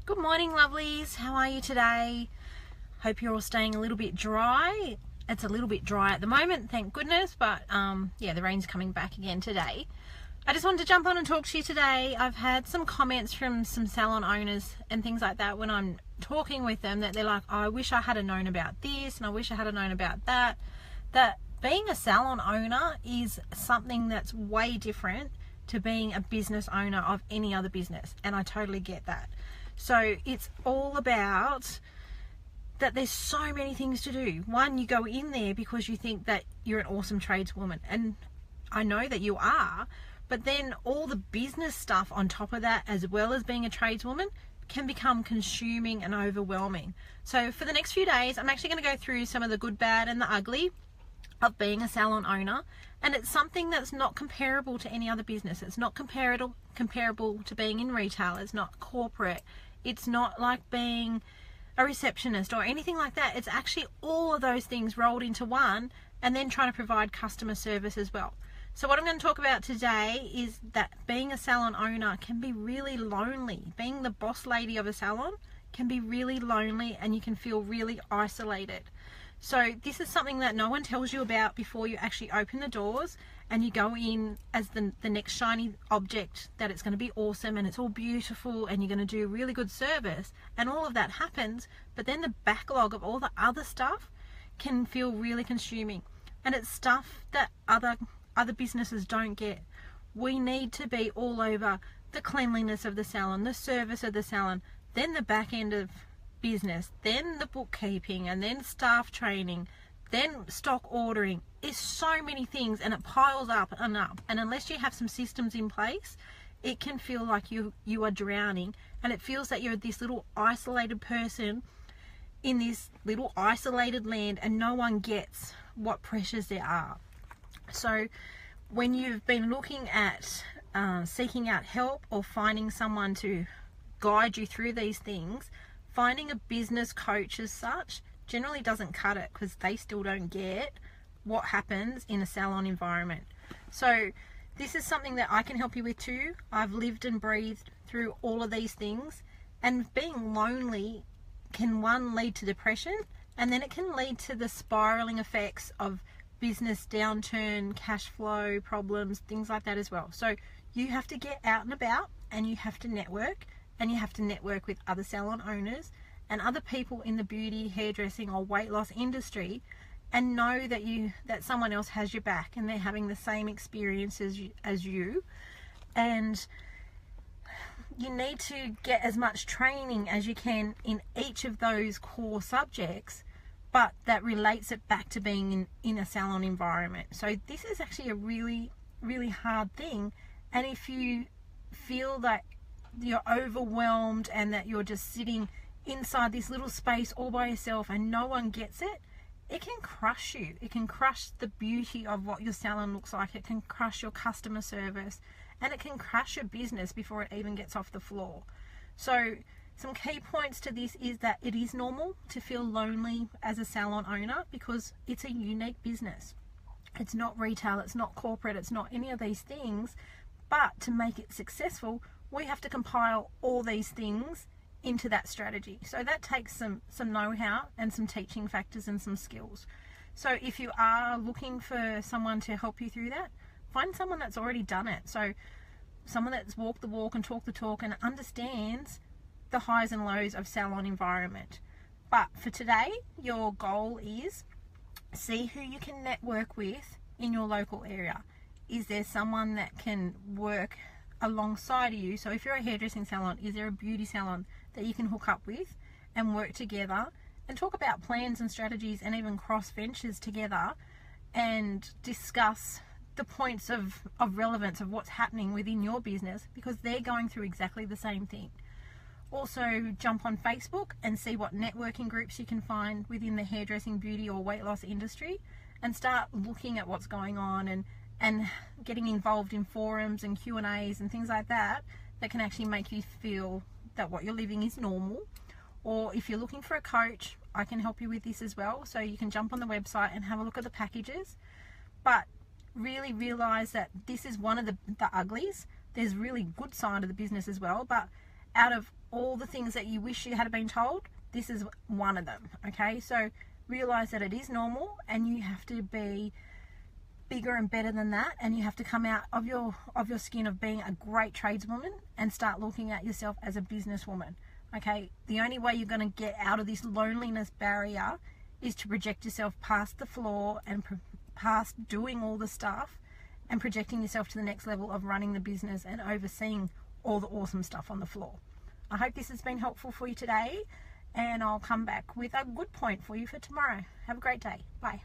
Good morning, lovelies. How are you today? Hope you're all staying a little bit dry. It's a little bit dry at the moment, thank goodness, but yeah, the rain's coming back again today. I just wanted to jump on and talk to you today. I've had some comments from some salon owners and things like that when I'm talking with them that they're like, oh, I wish I had known about this and I wish I had known about that. That being a salon owner is something that's way different to being a business owner of any other business, and I totally get that. So it's all about that there's so many things to do. One, you go in there because you think that you're an awesome tradeswoman, and I know that you are, but then all the business stuff on top of that, as well as being a tradeswoman, can become consuming and overwhelming. So for the next few days, I'm actually going to go through some of the good, bad and the ugly of being a salon owner, and it's something that's not comparable to any other business. It's not comparable to being in retail. It's not corporate. It's not like being a receptionist or anything like that. It's actually all of those things rolled into one, and then trying to provide customer service as well. So what I'm going to talk about today is that being a salon owner can be really lonely. Being the boss lady of a salon can be really lonely, and you can feel really isolated. So this is something that no one tells you about before you actually open the doors and you go in as the next shiny object, that it's going to be awesome and it's all beautiful and you're going to do really good service, and all of that happens, but then the backlog of all the other stuff can feel really consuming, and it's stuff that other businesses don't get. We need to be all over the cleanliness of the salon, the service of the salon, then the back end of business, then the bookkeeping, and then staff training, then stock ordering. It's so many things, and it piles up and up, and unless you have some systems in place, it can feel like you are drowning, and it feels that you're this little isolated person in this little isolated land, and no one gets what pressures there are. So when you've been looking at seeking out help or finding someone to guide you through these things, finding a business coach as such generally doesn't cut it, because they still don't get what happens in a salon environment. So this is something that I can help you with too. I've lived and breathed through all of these things, and being lonely can, one, lead to depression, and then it can lead to the spiraling effects of business downturn, cash flow problems, things like that as well. So you have to get out and about, and you have to network, and you have to network with other salon owners and other people in the beauty, hairdressing or weight loss industry, and know that someone else has your back and they're having the same experience as you. And you need to get as much training as you can in each of those core subjects, but that relates it back to being in a salon environment. So this is actually a really, really hard thing, and if you feel that you're overwhelmed and that you're just sitting inside this little space all by yourself and no one gets it, it can crush you. It can crush the beauty of what your salon looks like. It can crush your customer service, and it can crush your business before it even gets off the floor. So some key points to this is that it is normal to feel lonely as a salon owner, because it's a unique business. It's not retail, it's not corporate, it's not any of these things, but to make it successful, we have to compile all these things into that strategy. So that takes some know-how and some teaching factors and some skills. So if you are looking for someone to help you through that, find someone that's already done it. So someone that's walked the walk and talked the talk and understands the highs and lows of salon environment. But for today, your goal is see who you can network with in your local area. Is there someone that can work alongside of you? So if you're a hairdressing salon, is there a beauty salon that you can hook up with and work together and talk about plans and strategies, and even cross ventures together, and discuss the points of relevance of what's happening within your business, because they're going through exactly the same thing. Also jump on Facebook and see what networking groups you can find within the hairdressing, beauty or weight loss industry, and start looking at what's going on and getting involved in forums and Q&As and things like that can actually make you feel that what you're living is normal. Or if you're looking for a coach, I can help you with this as well. So you can jump on the website and have a look at the packages. But really realize that this is one of the uglies. There's really good side of the business as well, but out of all the things that you wish you had been told, this is one of them. Okay, so realize that it is normal, and you have to be bigger and better than that, and you have to come out of your skin of being a great tradeswoman and start looking at yourself as a businesswoman. Okay, the only way you're going to get out of this loneliness barrier is to project yourself past the floor and past doing all the stuff, and projecting yourself to the next level of running the business and overseeing all the awesome stuff on the floor. I hope this has been helpful for you today, and I'll come back with a good point for you for tomorrow. Have a great day. Bye.